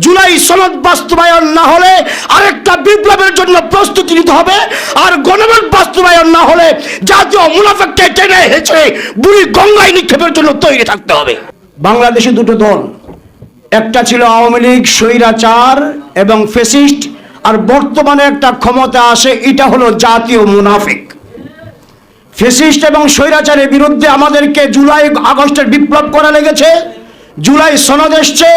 জুলাই সনদ বাস্তবায়ন না হলে আরেকটা বিপ্লবের জন্য প্রস্তুতি নিতে হবে, আর গণভোট বাস্তবায়ন না হলে জাতীয় মুনাফিককে টেনে হেঁচড়ে বুড়ি গঙ্গায় নিক্ষেপের জন্য তৈরি থাকতে হবে। বাংলাদেশে দুটো দল, একটা ছিল আওয়ামী লীগ স্বৈরাচার এবং ফ্যাসিস্ট, আর বর্তমানে একটা ক্ষমতা আসে, এটা হলো জাতীয় মুনাফিক। ফ্যাসিস্ট এবং স্বৈরাচারের বিরুদ্ধে আমাদেরকে জুলাই আগস্টের বিপ্লব করা লেগেছে, জুলাই সনদ এসছে।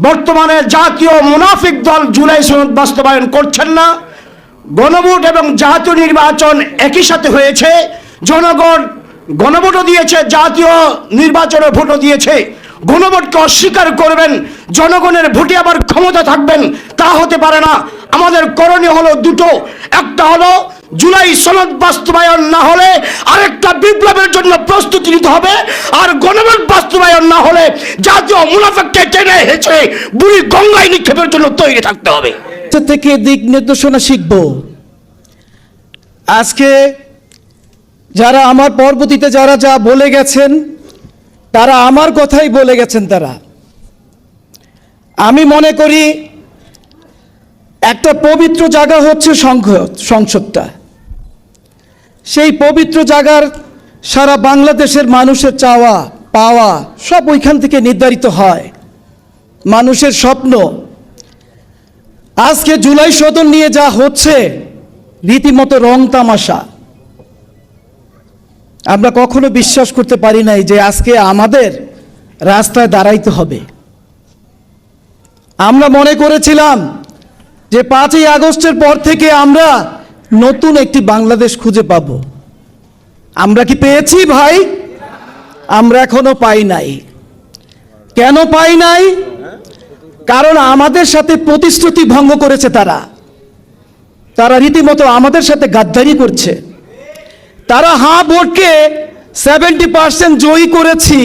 বর্তমানে জাতীয় মুনাফিক দল জুলাই সনদ বাস্তবায়ন করছেন না। গণভোট এবং জাতীয় নির্বাচন একই সাথে হয়েছে, জনগণ গণভোটও দিয়েছে, জাতীয় নির্বাচনে ভোটও দিয়েছে। গণভোটকে অস্বীকার করবেন, জনগণের ভোটে আবার ক্ষমতা থাকবেন, তা হতে পারে না। আমাদের করণীয় হলো দুটো, একটা হলো জুলাই সনদ বাস্তবায়ন না হলে আরেকটা বিপ্লবের জন্য প্রস্তুতি নিতে হবে, আর গণভোট বাস্তবায়ন না হলে জাতীয় মুনাফিককে টেনে হেঁচড়ে বুড়ি গঙ্গায় নিক্ষেপের জন্য তৈরি থাকতে হবে। থেকে দিক নির্দেশনা শিখব। আজকে যারা আমার পরবর্তীতে যারা যা বলে গেছেন, তারা আমার কথাই বলে গেছেন। আমি মনে করি একটা পবিত্র জায়গা হচ্ছে সংসদটা। সেই পবিত্র জায়গার সারা বাংলাদেশের মানুষের চাওয়া পাওয়া সব ওইখান থেকে নির্ধারিত হয়, মানুষের স্বপ্ন। আজকে জুলাই সদন নিয়ে যা হচ্ছে রীতিমতো রং তামাশা। আমরা কখনো বিশ্বাস করতে পারি নাই যে আজকে আমাদের রাস্তায় দাঁড়াইতে হবে। আমরা মনে করেছিলাম যে 5ই আগস্টের পর থেকে আমরা নতুন একটি বাংলাদেশ খুঁজে পাব। আমরা কি পেয়েছি ভাই? আমরা এখনো পাই নাই। কেন পাই নাই? কারণ আমাদের সাথে প্রতিশ্রুতি ভঙ্গ করেছে তারা রীতিমতো আমাদের সাথে গাদ্দারি করছে। তারা হ্যাঁ ভোটকে 70% জয়ী করেছি।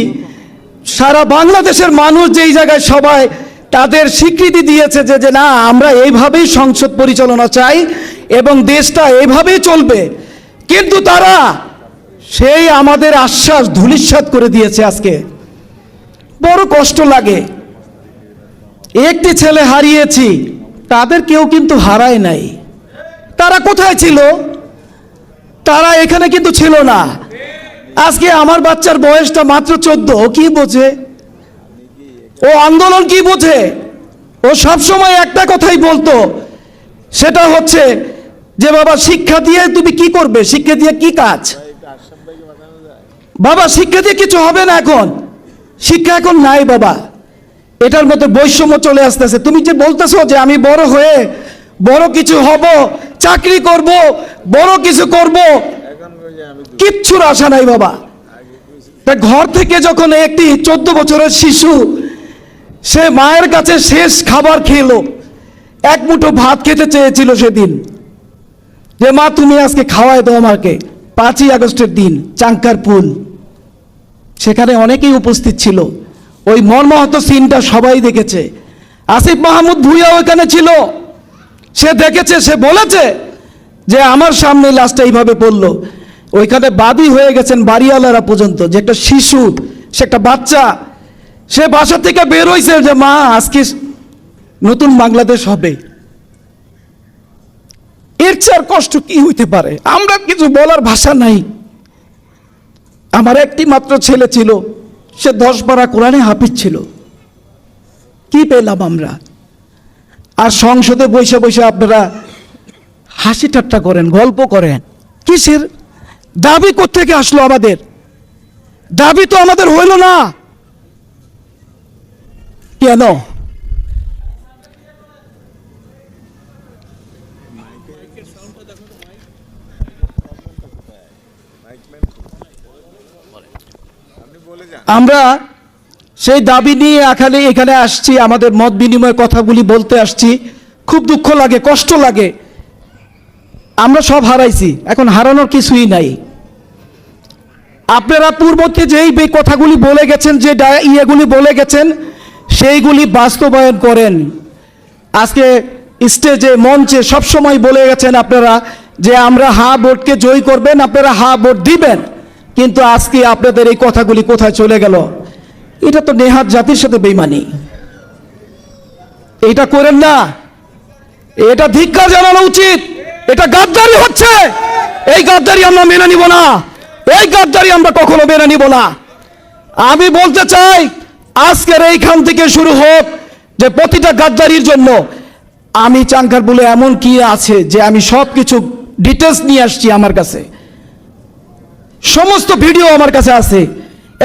সারা বাংলাদেশের মানুষ যেই জায়গায় সবাই তাদের স্বীকৃতি দিয়েছে যে না, আমরা এইভাবেই সংসদ পরিচালনা চাই এবং দেশটা এইভাবেই চলবে, কিন্তু তারা সেই আমাদের আশ্বাস ধূলিসাৎ করে দিয়েছে। আজকে বড় কষ্ট লাগে। একটি ছেলে হারিয়েছি, তাদের কেউ কিন্তু হারায় নাই। তারা কোথায় ছিল? তারা এখানে কিন্তু ছিল না। আজকে আমার বাচ্চার বয়সটা মাত্র 14, ও কি বোঝে? ও আন্দোলন কি বোঝে? ও সবসময় একটা কথাই বলতো, সেটা হচ্ছে যে বাবা শিক্ষা দিয়ে তুমি কি করবে? শিক্ষা দিয়ে কি কাজ? বাবা শিক্ষা দিয়ে কিছু হবে না, এখন শিক্ষা এখন নাই বাবা। এটার মধ্যে বৈষম্য চলে আসতেছে। তুমি যে বলতেছো যে আমি বড় হয়ে বড় কিছু হব, চাকরি করব, বড় কিছু করব, কিচ্ছুর আশা নাই বাবা। তা ঘর থেকে যখন একটি 14 বছরের শিশু সে মায়ের কাছে শেষ খাবার খেলো, এক মুঠো ভাত খেতে চেয়েছিল সেদিন, যে মা তুমি আজকে খাওয়াই দাও আমাকে। 5ই আগস্টের দিন চাঙ্কার পুল, সেখানে অনেকেই উপস্থিত ছিল। ওই মর্মাহত সিনটা সবাই দেখেছে। আসিফ মাহমুদ ভুঁইয়া ওইখানে ছিল, সে দেখেছে, সে বলেছে যে আমার সামনে লাশটা এইভাবে পড়লো। ওইখানে বাদী হয়ে গেছেন বাড়িওয়ালারা পর্যন্ত, যে একটা শিশু, সে একটা বাচ্চা, সে বাসা থেকে বের হয়েছে যে মা আজকে নতুন বাংলাদেশ হবে। এর চেয়ে কষ্ট কি হইতে পারে? আমরা কিছু বলার ভাষা নাই। আমার একটি মাত্র ছেলে ছিল, সে 10 পারা কোরআনে হাফিজ ছিল। কি পেলাম আমরা? আর সংসদে বসে বসে আপনারা হাসি ঠাট্টা করেন, গল্প করেন। কিসের দাবি? কোত্থেকে আসলো আমাদের দাবি? তো আমাদের হইল না কেন? আমরা সেই দাবি নিয়ে এখানে আসছি, আমাদের মত বিনিময় কথাগুলি বলতে আসছি। খুব দুঃখ লাগে, কষ্ট লাগে। আমরা সব হারাইছি, এখন হারানোর কিছুই নাই। আপনারা পূর্বতে যেই কথাগুলি বলে গেছেন, যে ইয়েগুলি বলে গেছেন, সেইগুলি বাস্তবায়ন করেন। আজকে স্টেজে মঞ্চে সবসময় বলে গেছেন আপনারা যে আমরা হ্যাঁ ভোটকে জয়ী করবেন, আপনারা হ্যাঁ ভোট দিবেন, কিন্তু আজকে আপনাদের এই কথাগুলি কোথায় চলে গেল? এটা তো নেহাত জাতির সাথে বেইমানি। এটা করেন না, এটা ধিক্কার জানানো উচিত। এটা গাদ্দারি হচ্ছে, এই গাদ্দারি আমরা মেনে নিব না, এই গাদ্দারি আমরা কখনো মেনে নিব না। আমি বলতে চাই আজকের এইখান থেকে শুরু হোক যে প্রতিটা গাদ্দারির জন্য আমি চাঙ্কার বলে এমন কি আছে যে আমি সব কিছু ডিটেলস নিয়ে আসছি, আমার কাছে সমস্ত ভিডিও আমার কাছে আছে,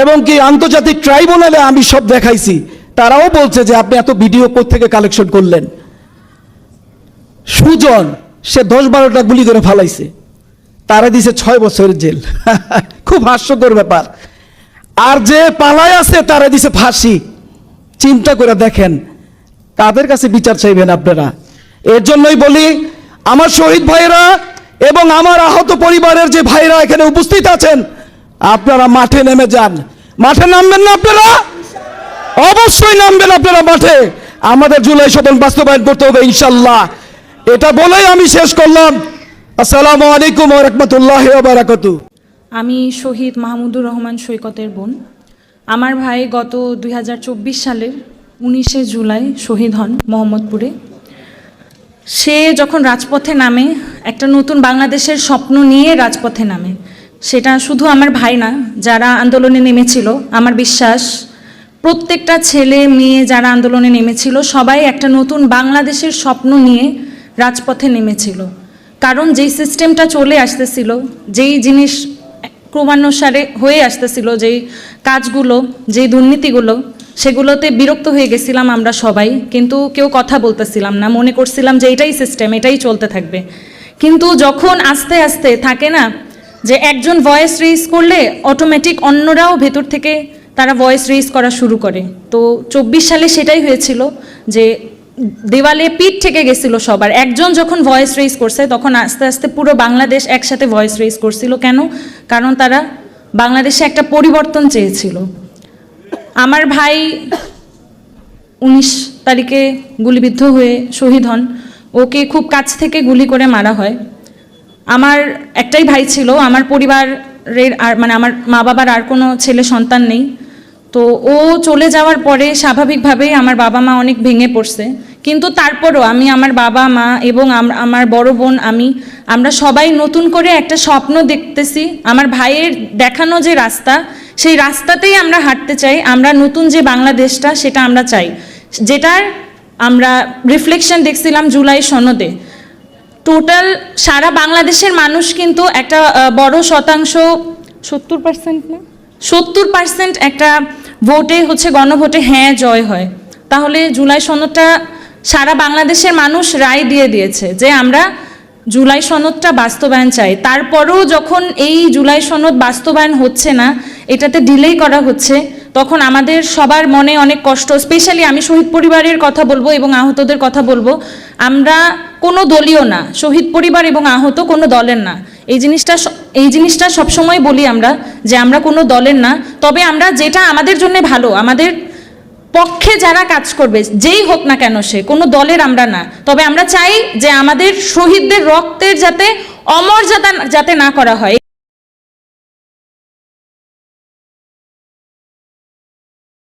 এবং কি আন্তর্জাতিক ট্রাইব্যুনালে আমি সব দেখাইছি। তারাও বলছে যে আপনি এত ভিডিও কোত্থেকে কালেকশন করলেন। সুজন সে 10-12টা গুলি করে ফালাইছে, তারা দিছে 6 বছরের জেল। খুব হাস্যকর ব্যাপার। আর যে পালায় আছে তারা দিছে ফাঁসি। চিন্তা করে দেখেন কাদের কাছে বিচার চাইবেন আপনারা। এর জন্যই বলি আমার শহীদ ভাইরা এবং আমার আহত পরিবারের যে ভাইরা এখানে উপস্থিত আছেন, আপনারা মাঠে নেমে যান। মাঠে নামবেন না আপনারা? অবশ্যই নামবেন আপনারা মাঠে। আমাদের জুলাই সদন বাস্তবায়ন করতে হবে ইনশাল্লাহ। এটা বলেই আমি শেষ করলাম। আসসালামু আলাইকুম ওয়া রাহমাতুল্লাহি ওয়া বারাকাতুহু। আমি শহীদ মাহমুদুর রহমান সৈকতের বোন। আমার ভাই গত 2024 সালের 19শে জুলাই শহীদ হন মোহাম্মদপুরে। সে যখন রাজপথে নামে, একটা নতুন বাংলাদেশের স্বপ্ন নিয়ে রাজপথে নামে। সেটা শুধু আমার ভাই না, যারা আন্দোলনে নেমেছিল, আমার বিশ্বাস প্রত্যেকটা ছেলে মেয়ে যারা আন্দোলনে নেমেছিল সবাই একটা নতুন বাংলাদেশের স্বপ্ন নিয়ে রাজপথে নেমেছিল। কারণ যেই সিস্টেমটা চলে আসতেছিল, যেই জিনিস ক্রমানুসারে হয়ে আসতেছিল, যেই কাজগুলো, যেই দুর্নীতিগুলো, সেগুলোতে বিরক্ত হয়ে গেছিলাম আমরা সবাই। কিন্তু কেউ কথা বলতেছিলাম না, মনে করছিলাম যে এটাই সিস্টেম, এটাই চলতে থাকবে। কিন্তু যখন আস্তে আস্তে থাকে না যে একজন ভয়েস রেইজ করলে অটোমেটিক অন্যরাও ভেতর থেকে তারা ভয়েস রেইজ করা শুরু করে। তো 24 সালে সেটাই হয়েছিল যে দেওয়ালে পিঠ থেকে গেছিল সবার। একজন যখন ভয়েস রেইজ করছে তখন আস্তে আস্তে পুরো বাংলাদেশ একসাথে ভয়েস রেইজ করছিল। কেন? কারণ তারা বাংলাদেশে একটা পরিবর্তন চেয়েছিল। আমার ভাই 19 তারিখে গুলিবিদ্ধ হয়ে শহীদ হন। ওকে খুব কাছ থেকে গুলি করে মারা হয়। আমার একটাই ভাই ছিল, আমার পরিবারের আর মানে আমার মা বাবার আর কোনো ছেলে সন্তান নেই। তো ও চলে যাওয়ার পরে স্বাভাবিকভাবেই আমার বাবা মা অনেক ভেঙে পড়ছে। কিন্তু তারপরও আমি, আমার বাবা মা এবং আমার বড় বোন, আমরা সবাই নতুন করে একটা স্বপ্ন দেখতেছি। আমার ভাইয়ের দেখানো যে রাস্তা, সেই রাস্তাতেই আমরা হাঁটতে চাই। আমরা নতুন যে বাংলাদেশটা সেটা আমরা চাই, যেটার আমরা রিফ্লেকশন দেখছিলাম জুলাই সনদে। টোটাল সারা বাংলাদেশের মানুষ কিন্তু একটা বড় শতাংশ, 70% না, 70% একটা ভোটে হচ্ছে, গণভোটে হ্যাঁ জয় হয়। তাহলে জুলাই সনদটা সারা বাংলাদেশের মানুষ রায় দিয়ে দিয়েছে যে আমরা জুলাই সনদটা বাস্তবায়ন চাই। তারপরেও যখন এই জুলাই সনদ বাস্তবায়ন হচ্ছে না, এটাতে ডিলেই করা হচ্ছে, তখন আমাদের সবার মনে অনেক কষ্ট। স্পেশালি আমি শহীদ পরিবারের কথা বলবো এবং আহতদের কথা বলবো। আমরা কোনো দলীয় না, শহীদ পরিবার এবং আহত কোনো দলের না। এই জিনিসটা সবসময় বলি আমরা যে আমরা কোনো দলের না। তবে আমরা যেটা আমাদের জন্য ভালো, আমাদের পক্ষে যারা কাজ করবে, যেই হোক না কেন সে, কোনো দলের আমরা না। তবে আমরা চাই যে আমাদের শহীদদের রক্তের যাতে অমর্যাদা যাতে না করা হয়।